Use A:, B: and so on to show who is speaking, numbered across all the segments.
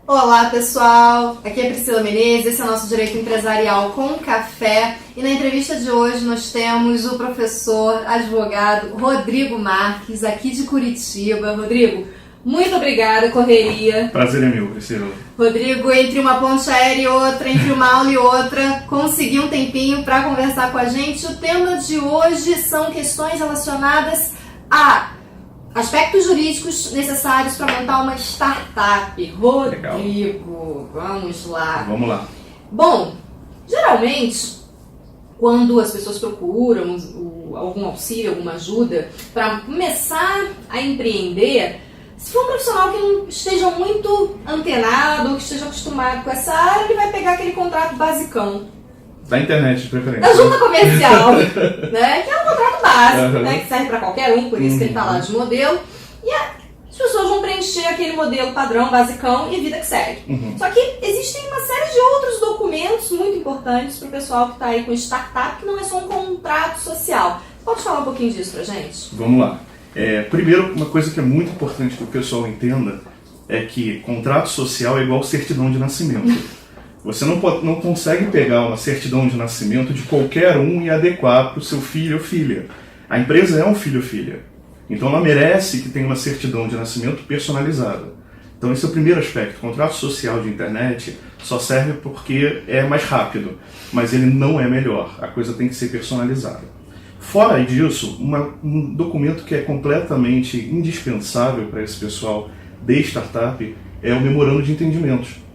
A: Olá pessoal, aqui é Priscila Menezes, esse é o nosso Direito Empresarial com Café e na entrevista de hoje nós temos o professor advogado Rodrigo Marques, aqui de Curitiba. Rodrigo, muito obrigada, correria.
B: Prazer é meu, Priscila.
A: Rodrigo, entre uma ponte aérea e outra, entre uma aula e outra, conseguiu um tempinho para conversar com a gente. O tema de hoje são questões relacionadas a aspectos jurídicos necessários para montar uma startup. Rodrigo, legal. Vamos lá.
B: Vamos lá.
A: Bom, geralmente, quando as pessoas procuram algum auxílio, alguma ajuda para começar a empreender, se for um profissional que não esteja muito antenado ou que esteja acostumado com essa área, ele vai pegar aquele contrato basicão.
B: Da internet, de preferência.
A: Da junta comercial, né? Que é um contrato básico, né? Que serve para qualquer um, por isso que ele está lá de modelo. E as pessoas vão preencher aquele modelo padrão, basicão, e vida que segue. Só que existem uma série de outros documentos muito importantes para o pessoal que está aí com startup, que não é só um contrato social. Pode falar um pouquinho disso pra gente?
B: Vamos lá. Primeiro, uma coisa que é muito importante que o pessoal entenda é que contrato social é igual certidão de nascimento. Você não consegue pegar uma certidão de nascimento de qualquer um e adequar para o seu filho ou filha. A empresa é um filho ou filha. Então ela merece que tenha uma certidão de nascimento personalizada. Então esse é o primeiro aspecto. O contrato social de internet só serve porque é mais rápido, mas ele não é melhor. A coisa tem que ser personalizada. Fora disso, um documento que é completamente indispensável para esse pessoal de startup é o memorando de entendimentos.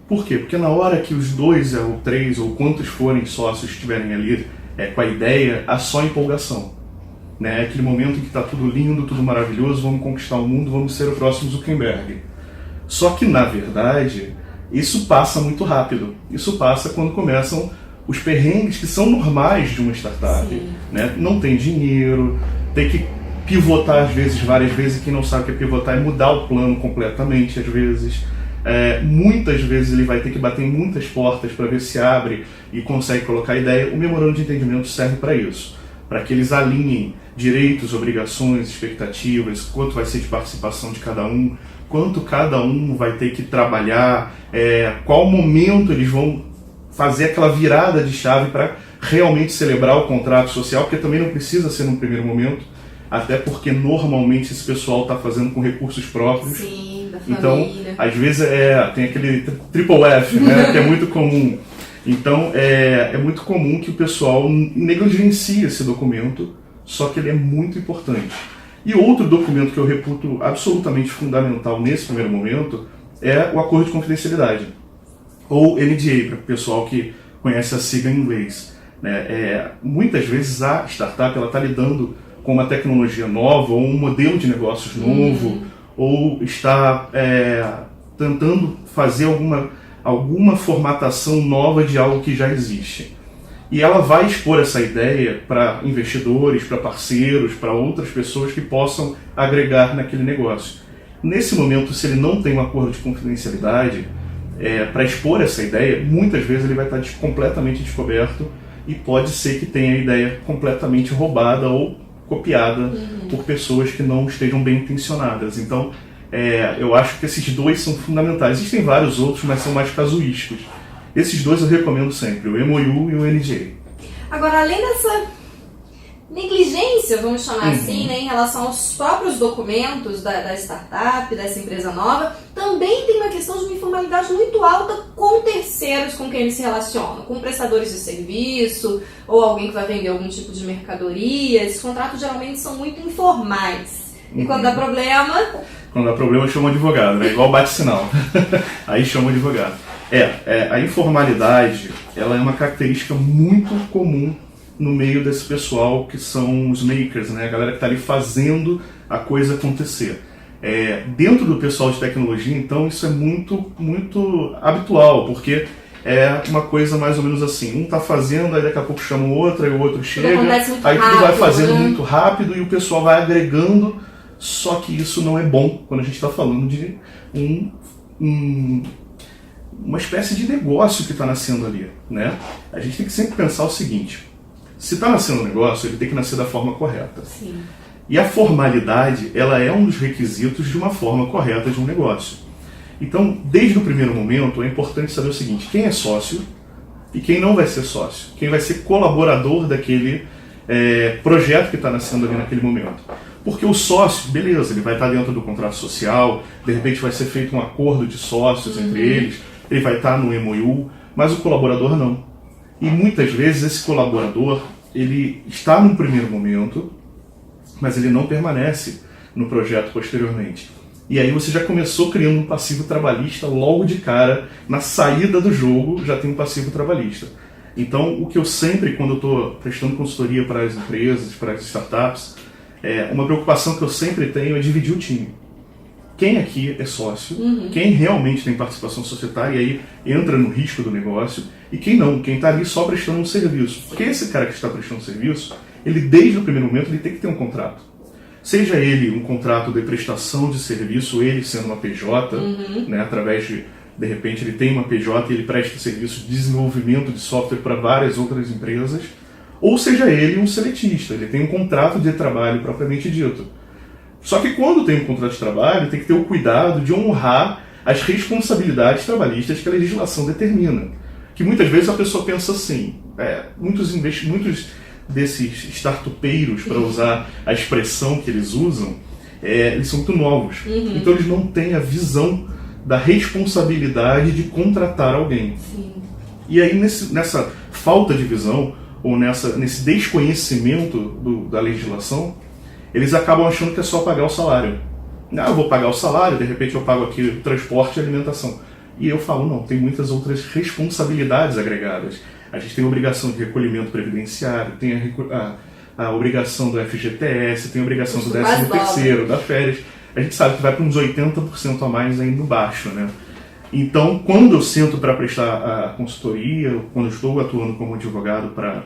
B: Por quê? Porque na hora que os 2 ou 3 ou quantos forem sócios estiverem ali com a ideia, há só empolgação. Né? Aquele momento em que está tudo lindo, tudo maravilhoso, vamos conquistar o mundo, vamos ser o próximo Zuckerberg. Só que, na verdade, isso passa muito rápido. Isso passa quando começam os perrengues que são normais de uma startup. Né? Não tem dinheiro, tem que pivotar às vezes, várias vezes, e quem não sabe o que é pivotar é mudar o plano completamente, às vezes. Muitas vezes ele vai ter que bater em muitas portas para ver se abre e consegue colocar a ideia. O memorando de entendimento serve para isso, para que eles alinhem direitos, obrigações, expectativas, quanto vai ser de participação de cada um, quanto cada um vai ter que trabalhar, qual momento eles vão fazer aquela virada de chave para realmente celebrar o contrato social, porque também não precisa ser num primeiro momento, até porque normalmente esse pessoal está fazendo com recursos próprios.
A: Sim, da
B: então,
A: família.
B: Às vezes tem aquele triple F, né, que é muito comum. Então, é muito comum que o pessoal negligencie esse documento, só que ele é muito importante. E outro documento que eu reputo absolutamente fundamental nesse primeiro momento é o acordo de confidencialidade, ou NDA, para o pessoal que conhece a sigla em inglês. Né? Muitas vezes a startup está lidando com uma tecnologia nova, ou um modelo de negócios novo, ou está tentando fazer alguma formatação nova de algo que já existe. E ela vai expor essa ideia para investidores, para parceiros, para outras pessoas que possam agregar naquele negócio. Nesse momento, se ele não tem um acordo de confidencialidade, para expor essa ideia, muitas vezes ele vai estar completamente descoberto e pode ser que tenha a ideia completamente roubada ou copiada por pessoas que não estejam bem intencionadas. Então, eu acho que esses 2 são fundamentais. Existem vários outros, mas são mais casuísticos. Esses 2 eu recomendo sempre, o MOU e o NDA.
A: Agora, além dessa negligência, vamos chamar assim, né, em relação aos próprios documentos da startup, dessa empresa nova, também tem uma questão de uma informalidade muito alta com terceiros com quem eles se relacionam, com prestadores de serviço ou alguém que vai vender algum tipo de mercadoria. Esses contratos geralmente são muito informais. E quando dá problema...
B: Quando dá problema, chama um advogado, né? Igual bate-sinal. Aí chama um advogado. A informalidade, ela é uma característica muito comum no meio desse pessoal que são os makers, né? A galera que está ali fazendo a coisa acontecer. Dentro do pessoal de tecnologia, então, isso é muito, muito habitual, porque é uma coisa mais ou menos assim, um está fazendo, aí daqui a pouco chama o outro, aí o outro chega, aí tudo vai fazendo muito rápido e o pessoal vai agregando, só que isso não é bom quando a gente está falando de uma espécie de negócio que está nascendo ali, né? A gente tem que sempre pensar o seguinte: se está nascendo um negócio, ele tem que nascer da forma correta.
A: Sim.
B: E a formalidade, ela é um dos requisitos de uma forma correta de um negócio. Então, desde o primeiro momento, é importante saber o seguinte: quem é sócio e quem não vai ser sócio, quem vai ser colaborador daquele projeto que está nascendo ali naquele momento. Porque o sócio, beleza, ele vai estar dentro do contrato social, de repente vai ser feito um acordo de sócios entre eles, ele vai estar no MOU, mas o colaborador não. E muitas vezes esse colaborador, ele está num primeiro momento, mas ele não permanece no projeto posteriormente. E aí você já começou criando um passivo trabalhista logo de cara, na saída do jogo já tem um passivo trabalhista. Então, o que eu sempre, quando eu estou prestando consultoria para as empresas, para as startups, uma preocupação que eu sempre tenho é dividir o time. Quem aqui é sócio, quem realmente tem participação societária e aí entra no risco do negócio, e quem não, quem está ali só prestando um serviço. Porque esse cara que está prestando serviço, ele desde o primeiro momento ele tem que ter um contrato. Seja ele um contrato de prestação de serviço, ele sendo uma PJ, né, através de repente ele tem uma PJ e ele presta serviço de desenvolvimento de software para várias outras empresas, ou seja ele um seletista, ele tem um contrato de trabalho propriamente dito. Só que quando tem um contrato de trabalho, tem que ter o cuidado de honrar as responsabilidades trabalhistas que a legislação determina. Que muitas vezes a pessoa pensa assim, muitos desses startupeiros, para usar a expressão que eles usam, eles são muito novos. Então eles não têm a visão da responsabilidade de contratar alguém.
A: Sim.
B: E aí nessa falta de visão, ou nesse desconhecimento da legislação, eles acabam achando que é só pagar o salário. Eu vou pagar o salário, de repente eu pago aqui o transporte e alimentação. E eu falo, não, tem muitas outras responsabilidades agregadas. A gente tem a obrigação de recolhimento previdenciário, tem a obrigação do FGTS, tem a obrigação do 13º, da férias. A gente sabe que vai para uns 80% a mais ainda baixo, né? Então, quando eu sento para prestar a consultoria, quando eu estou atuando como advogado para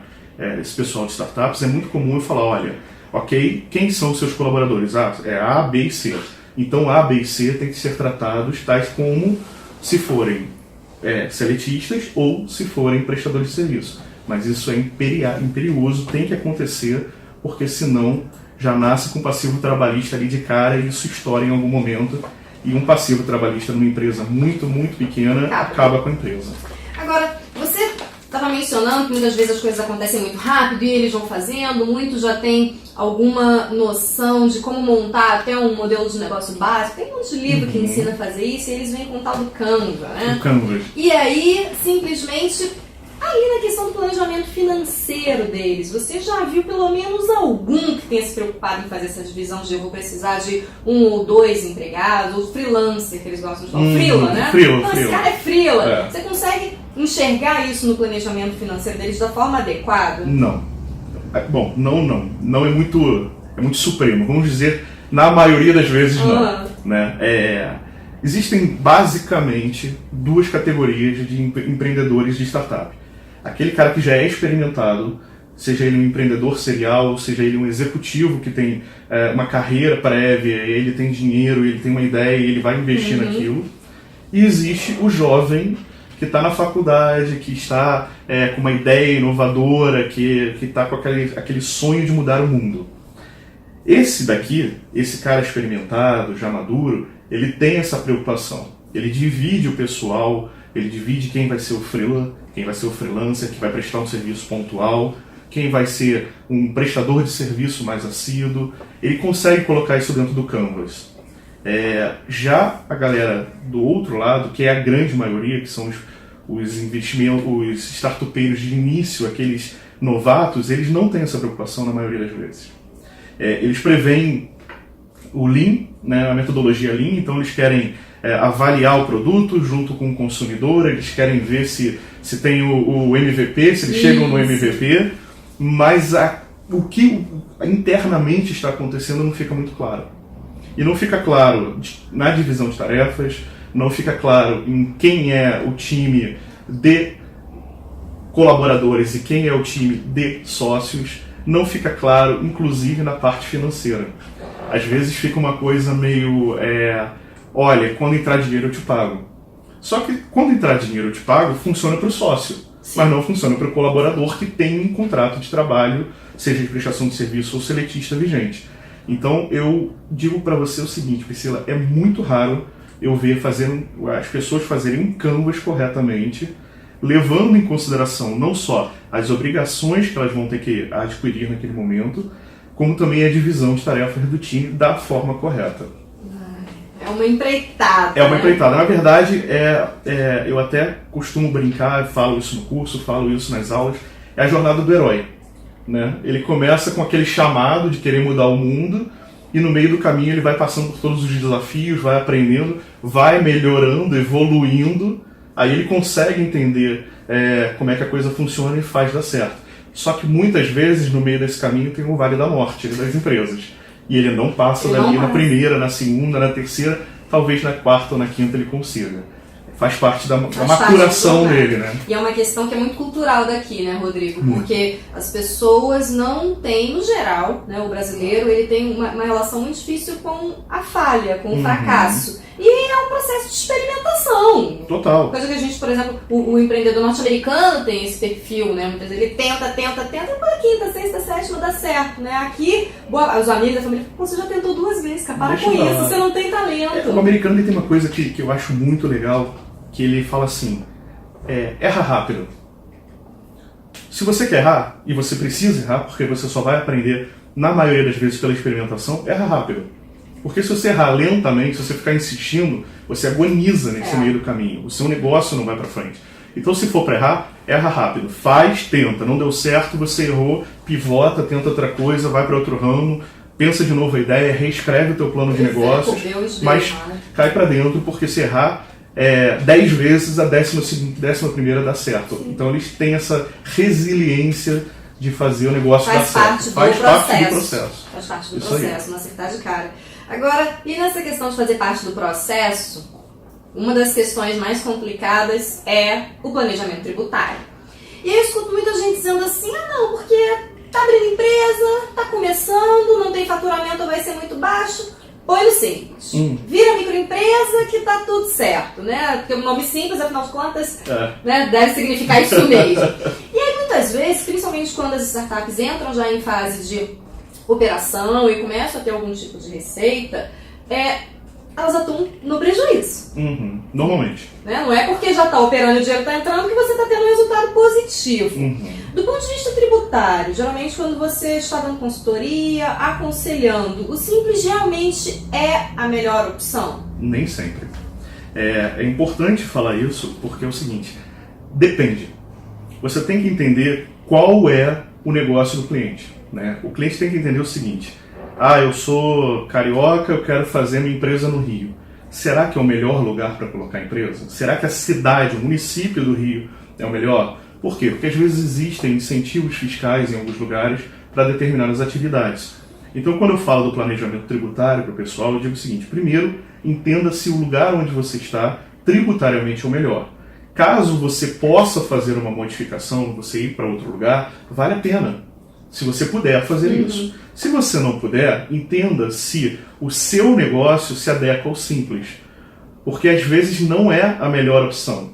B: esse pessoal de startups, é muito comum eu falar, olha, ok, quem são os seus colaboradores? É A, B e C. Então, A, B e C têm que ser tratados tais como se forem seletistas ou se forem prestadores de serviço. Mas isso é imperioso, tem que acontecer, porque senão já nasce com passivo trabalhista ali de cara e isso estoura em algum momento. E um passivo trabalhista numa empresa muito, muito pequena acaba com a empresa.
A: Agora, você estava mencionando que muitas vezes as coisas acontecem muito rápido e eles vão fazendo, muitos já têm alguma noção de como montar até um modelo de negócio básico. Tem um monte de livro que ensina a fazer isso e eles vêm com o tal do Canva, né?
B: O Canva.
A: E aí, simplesmente, aí na questão do planejamento financeiro deles, você já viu pelo menos algum que tenha se preocupado em fazer essa divisão de eu vou precisar de 1 ou 2 empregados, ou freelancer, que eles gostam de falar, freela, né? Então, esse cara é freela. Você consegue enxergar isso no planejamento financeiro deles da forma adequada?
B: Não. Bom, não é muito supremo. Vamos dizer, na maioria das vezes não. Né? Existem basicamente 2 categorias de empreendedores de startup. Aquele cara que já é experimentado, seja ele um empreendedor serial, seja ele um executivo que tem uma carreira prévia, ele tem dinheiro, ele tem uma ideia e ele vai investir naquilo. E existe o jovem que está na faculdade, que está com uma ideia inovadora, que está com aquele sonho de mudar o mundo. Esse cara experimentado, já maduro, ele tem essa preocupação. Ele divide o pessoal, ele divide quem vai ser o freela, quem vai ser o freelancer, que vai prestar um serviço pontual, quem vai ser um prestador de serviço mais assíduo. Ele consegue colocar isso dentro do Canvas. Já a galera do outro lado, que é a grande maioria, que são os startupeiros de início, aqueles novatos, eles não têm essa preocupação na maioria das vezes. Eles preveem o Lean, né, a metodologia Lean, então eles querem avaliar o produto junto com o consumidor, eles querem ver se tem o MVP, se eles chegam no MVP, mas o que internamente está acontecendo não fica muito claro. E não fica claro na divisão de tarefas, não fica claro em quem é o time de colaboradores e quem é o time de sócios, não fica claro, inclusive, na parte financeira. Às vezes fica uma coisa meio, olha, quando entrar dinheiro eu te pago. Só que quando entrar dinheiro eu te pago, funciona para o sócio, mas não funciona para o colaborador que tem um contrato de trabalho, seja de prestação de serviço ou seletista vigente. Então eu digo para você o seguinte, Priscila, é muito raro eu ver as pessoas fazerem um canvas corretamente, levando em consideração não só as obrigações que elas vão ter que adquirir naquele momento, como também a divisão de tarefas do time da forma correta.
A: É uma empreitada.
B: É uma empreitada. Na verdade, eu até costumo brincar, falo isso no curso, falo isso nas aulas, é a jornada do herói. Né? Ele começa com aquele chamado de querer mudar o mundo, e no meio do caminho ele vai passando por todos os desafios, vai aprendendo, vai melhorando, evoluindo, aí ele consegue entender como é que a coisa funciona e faz dar certo. Só que muitas vezes no meio desse caminho tem o Vale da Morte das empresas. E ele não passa dali na primeira, na segunda, na terceira, talvez na quarta ou na quinta ele consiga. Faz parte da maturação dele, né?
A: E é uma questão que é muito cultural daqui, né, Rodrigo? Porque as pessoas não têm, no geral, né, o brasileiro, ele tem uma relação muito difícil com a falha, com o fracasso. E é um processo de experimentação.
B: Total.
A: Coisa que a gente, por exemplo, o empreendedor norte-americano tem esse perfil, né? Muitas vezes ele tenta, e pela quinta, sexta, sétima dá certo, né? Aqui, os amigos da família, você já tentou 2 vezes, cara, para com isso, você não tem talento.
B: O americano ele tem uma coisa que eu acho muito legal, que ele fala assim, erra rápido. Se você quer errar, e você precisa errar, porque você só vai aprender, na maioria das vezes, pela experimentação, erra rápido. Porque se você errar lentamente, se você ficar insistindo, você agoniza nesse meio do caminho. O seu negócio não vai para frente. Então, se for para errar, erra rápido. Faz, tenta. Não deu certo, você errou, pivota, tenta outra coisa, vai para outro ramo, pensa de novo a ideia, reescreve o teu plano de negócios, mas cai para dentro, porque se errar 10 vezes, a 11ª dá certo. Então, eles têm essa resiliência de fazer o negócio dar certo. Faz parte do processo.
A: Faz parte do processo, não acertar de cara. Agora, e nessa questão de fazer parte do processo, uma das questões mais complicadas é o planejamento tributário. E eu escuto muita gente dizendo assim, não, porque tá abrindo empresa, tá começando, não tem faturamento, vai ser muito baixo, põe no simples. Vira microempresa que tá tudo certo, né? Porque o nome simples, afinal de contas, né, deve significar isso mesmo. E aí, muitas vezes, principalmente quando as startups entram já em fase de operação e começam a ter algum tipo de receita, elas atuam no prejuízo.
B: Normalmente.
A: Né? Não é porque já está operando e o dinheiro está entrando que você está tendo um resultado positivo. Do ponto de vista tributário, geralmente quando você está dando consultoria, aconselhando, o simples realmente é a melhor opção? Nem
B: sempre. É importante falar isso porque é o seguinte, depende. Você tem que entender qual é o negócio do cliente. Né? O cliente tem que entender o seguinte, eu sou carioca, eu quero fazer minha empresa no Rio. Será que é o melhor lugar para colocar a empresa? Será que a cidade, o município do Rio é o melhor? Por quê? Porque às vezes existem incentivos fiscais em alguns lugares para determinadas atividades. Então, quando eu falo do planejamento tributário para o pessoal, eu digo o seguinte, primeiro, entenda se o lugar onde você está tributariamente é o melhor. Caso você possa fazer uma modificação, você ir para outro lugar, vale a pena. Se você puder fazer isso. Se você não puder, entenda se o seu negócio se adequa ao simples. Porque às vezes não é a melhor opção.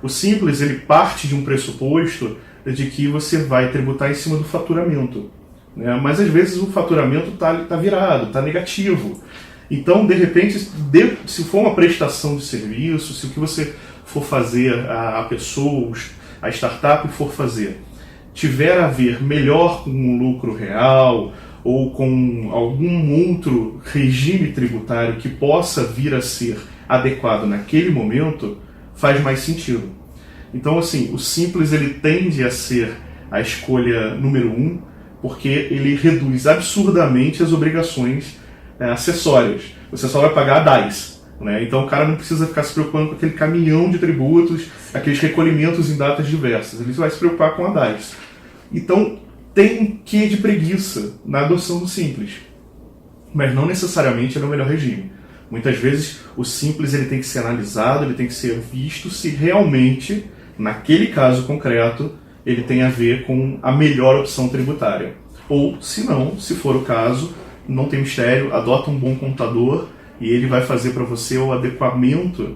B: O simples ele parte de um pressuposto de que você vai tributar em cima do faturamento. Né? Mas às vezes o faturamento está virado, está negativo. Então, de repente, se for uma prestação de serviço, se o que você for fazer, a pessoa, a startup for fazer, tiver a ver melhor com um lucro real ou com algum outro regime tributário que possa vir a ser adequado naquele momento, faz mais sentido. Então, assim, o simples ele tende a ser a escolha número 1, porque ele reduz absurdamente as obrigações acessórias. Você só vai pagar a DAS. Né? Então o cara não precisa ficar se preocupando com aquele caminhão de tributos, aqueles recolhimentos em datas diversas. Ele vai se preocupar com a DAS. Então tem um quê de preguiça na adoção do simples. Mas não necessariamente é o melhor regime. Muitas vezes o simples ele tem que ser analisado, ele tem que ser visto se realmente, naquele caso concreto, ele tem a ver com a melhor opção tributária. Ou, se não, se for o caso, não tem mistério, adota um bom contador e ele vai fazer para você o adequamento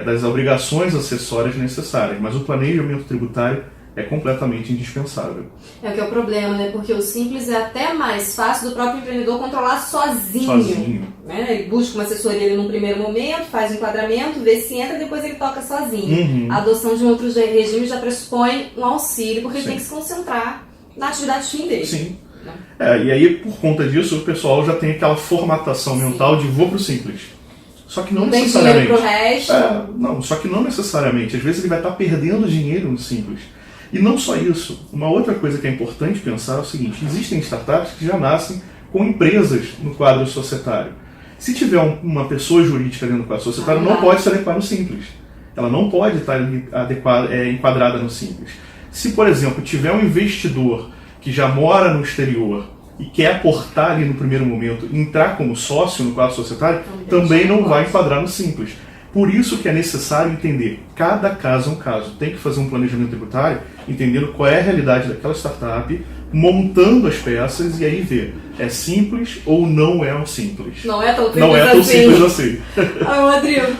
B: das obrigações acessórias necessárias. Mas o planejamento tributário é completamente indispensável.
A: É o que é o problema, né? Porque o simples é até mais fácil do próprio empreendedor controlar sozinho. Né? Ele busca uma assessoria ali num primeiro momento, faz o enquadramento, vê se entra, depois ele toca sozinho. A adoção de um outro regime já pressupõe um auxílio, porque ele tem que se concentrar na atividade fim dele.
B: Sim. E aí, por conta disso, o pessoal já tem aquela formatação mental de vou pro simples. Só que não necessariamente.
A: Tem dinheiro pro resto.
B: Não, só que não necessariamente. Às vezes ele vai estar perdendo dinheiro no simples. E não só isso. Uma outra coisa que é importante pensar é o seguinte: existem startups que já nascem com empresas no quadro societário. Se tiver uma pessoa jurídica dentro do quadro societário, não pode se adequar no simples. Ela não pode estar enquadrada no simples. Se, por exemplo, tiver um investidor que já mora no exterior e quer aportar ali no primeiro momento, entrar como sócio no quadro societário, também não vai enquadrar no simples. Por isso que é necessário entender, cada caso é um caso. Tem que fazer um planejamento tributário, entendendo qual é a realidade daquela startup, montando as peças e aí ver, é simples ou não é um simples.
A: Não é tão simples
B: não é tão simples assim.
A: Rodrigo,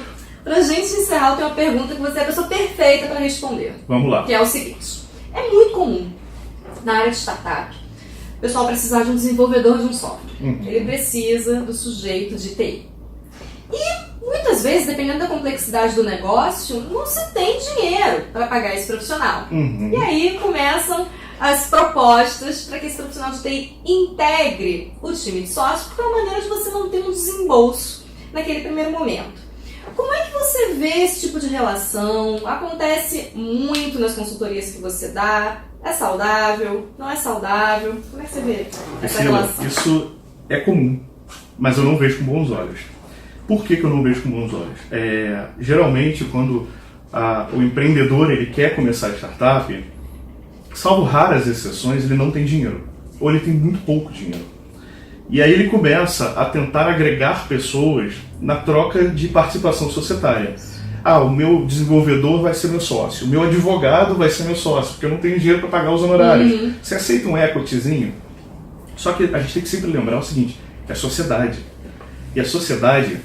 A: pra gente encerrar, eu tenho uma pergunta que você é a pessoa perfeita para responder.
B: Vamos lá.
A: Que é o seguinte: é muito comum na área de startup o pessoal precisar de um desenvolvedor de um software. Ele precisa do sujeito de TI. E muitas vezes, dependendo da complexidade do negócio, não se tem dinheiro para pagar esse profissional. E aí começam as propostas para que esse profissional de TI integre o time de sócios, porque é uma maneira de você não ter um desembolso naquele primeiro momento. Como é que você vê esse tipo de relação? Acontece muito nas consultorias que você dá? É saudável? Não é saudável? Como é que você vê essa relação?
B: Isso é comum, mas eu não vejo com bons olhos. Por que eu não vejo com bons olhos? Geralmente, quando o empreendedor ele quer começar a startup, salvo raras exceções, ele não tem dinheiro. Ou ele tem muito pouco dinheiro. E aí ele começa a tentar agregar pessoas na troca de participação societária. O meu desenvolvedor vai ser meu sócio, o meu advogado vai ser meu sócio, porque eu não tenho dinheiro para pagar os honorários. Você aceita um equityzinho? Só que a gente tem que sempre lembrar o seguinte: é sociedade. E a sociedade,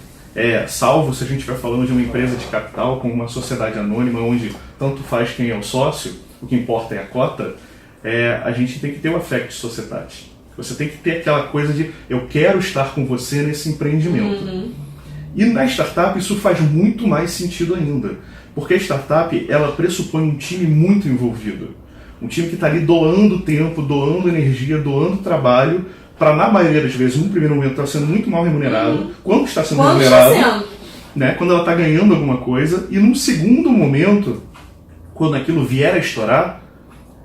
B: salvo se a gente estiver falando de uma empresa de capital, como uma sociedade anônima, onde tanto faz quem é o sócio, o que importa é a cota, a gente tem que ter o affect societate. Você tem que ter aquela coisa de eu quero estar com você nesse empreendimento. E na startup isso faz muito mais sentido ainda, porque a startup ela pressupõe um time muito envolvido, um time que está ali doando tempo, doando energia, doando trabalho, para na maioria das vezes, no primeiro momento, estar sendo muito mal remunerado, quando está sendo remunerado, né, quando ela está ganhando alguma coisa, e num segundo momento, quando aquilo vier a estourar,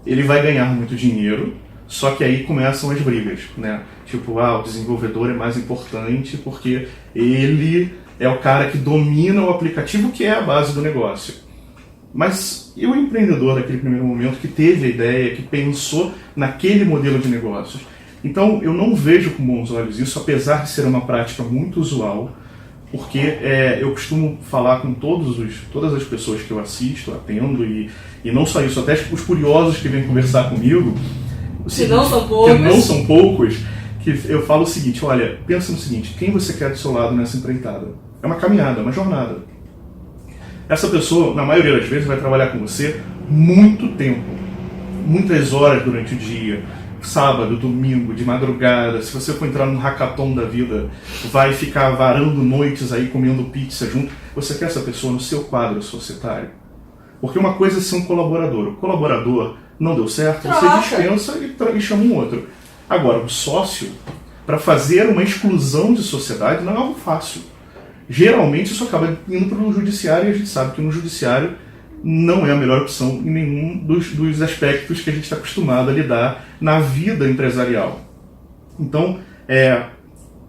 B: ele vai ganhar muito dinheiro. Só que aí começam as brigas, né? Tipo, o desenvolvedor é mais importante porque ele é o cara que domina o aplicativo, que é a base do negócio. Mas e o empreendedor daquele primeiro momento que teve a ideia, que pensou naquele modelo de negócios? Então eu não vejo com bons olhos isso, apesar de ser uma prática muito usual, porque eu costumo falar com todas as pessoas que eu assisto, atendo, e não só isso, até os curiosos que vêm conversar comigo,
A: que não são poucos,
B: que eu falo o seguinte: olha, pensa no seguinte, quem você quer do seu lado nessa empreitada? É uma caminhada, é uma jornada. Essa pessoa, na maioria das vezes, vai trabalhar com você muito tempo, muitas horas durante o dia, sábado, domingo, de madrugada. Se você for entrar num hackathon da vida, vai ficar varando noites aí, comendo pizza junto. Você quer essa pessoa no seu quadro societário? Porque uma coisa é ser um colaborador. O colaborador não deu certo, você dispensa e chama um outro. Agora, o sócio, para fazer uma exclusão de sociedade, não é algo fácil. Geralmente isso acaba indo para o judiciário, e a gente sabe que no judiciário não é a melhor opção em nenhum dos aspectos que a gente está acostumado a lidar na vida empresarial. Então,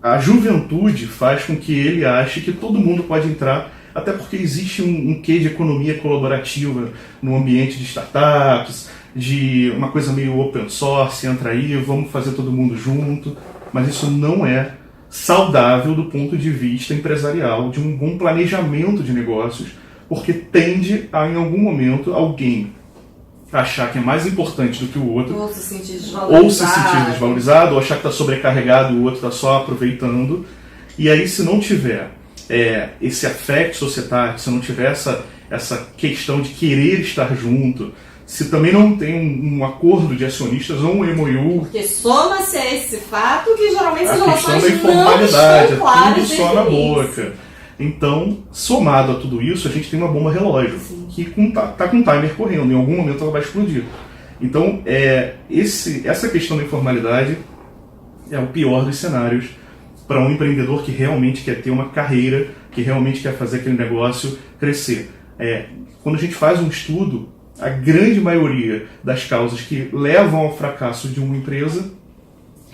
B: a juventude faz com que ele ache que todo mundo pode entrar, até porque existe um quê de economia colaborativa no ambiente de startups, de uma coisa meio open source, entra aí, vamos fazer todo mundo junto, mas isso não é saudável do ponto de vista empresarial, de um bom planejamento de negócios, porque tende a, em algum momento, alguém achar que é mais importante do que o outro,
A: ou se sentir
B: desvalorizado, ou achar que está sobrecarregado e o outro está só aproveitando. E aí, se não tiver esse affect societário, se não tiver essa questão de querer estar junto, se também não tem um acordo de acionistas ou um MOU.
A: Porque soma-se a esse fato que geralmente as
B: A questão
A: relações
B: da
A: não
B: informalidade,
A: estão claras
B: tudo só na
A: desde o início.
B: boca. Então, somado a tudo isso, a gente tem uma bomba relógio, que tá com o timer correndo, em algum momento ela vai explodir. Então, essa questão da informalidade é o pior dos cenários para um empreendedor que realmente quer ter uma carreira, que realmente quer fazer aquele negócio crescer. Quando a gente faz um estudo, a grande maioria das causas que levam ao fracasso de uma empresa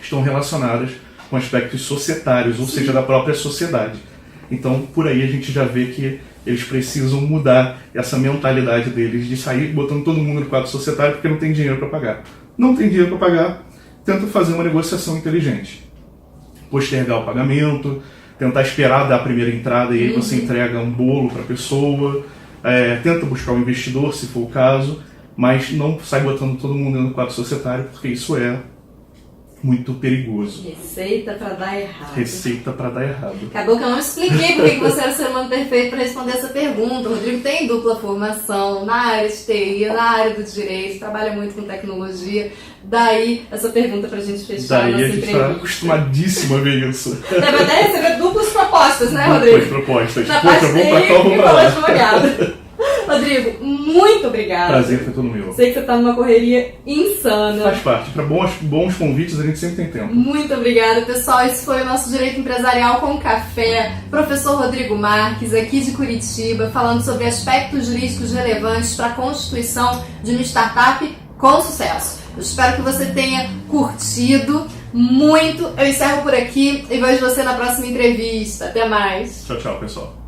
B: estão relacionadas com aspectos societários, ou seja, da própria sociedade. Então, por aí a gente já vê que eles precisam mudar essa mentalidade deles de sair botando todo mundo no quadro societário porque não tem dinheiro para pagar. Não tem dinheiro para pagar, tenta fazer uma negociação inteligente. Postergar o pagamento, tentar esperar dar a primeira entrada e aí você entrega um bolo para a pessoa, tenta buscar um investidor, se for o caso, mas não sai botando todo mundo no quadro societário porque isso é muito perigoso.
A: Receita pra dar errado.
B: Receita para dar errado.
A: Acabou que eu não expliquei porque que você era o ser humano perfeito para responder essa pergunta. O Rodrigo tem dupla formação na área de TI, na área do direito, trabalha muito com tecnologia. Daí essa pergunta pra gente fechar a
B: Daí
A: nossa
B: a gente
A: entrevista.
B: está acostumadíssimo a ver isso.
A: Deve até receber duplas propostas, né, Rodrigo?
B: Duplas propostas.
A: Na
B: Poxa,
A: parte
B: vou pra
A: TI
B: cá ou vou
A: e
B: pra
A: como
B: lá.
A: advogado. Rodrigo, muito obrigada.
B: Prazer foi todo meu.
A: Sei que você tá numa correria insana.
B: Faz parte. Para bons convites a gente sempre tem tempo.
A: Muito obrigada, pessoal. Esse foi o nosso Direito Empresarial com Café. Professor Rodrigo Marques, aqui de Curitiba, falando sobre aspectos jurídicos relevantes para a constituição de uma startup com sucesso. Eu espero que você tenha curtido muito. Eu encerro por aqui e vejo você na próxima entrevista. Até mais.
B: Tchau, tchau, pessoal.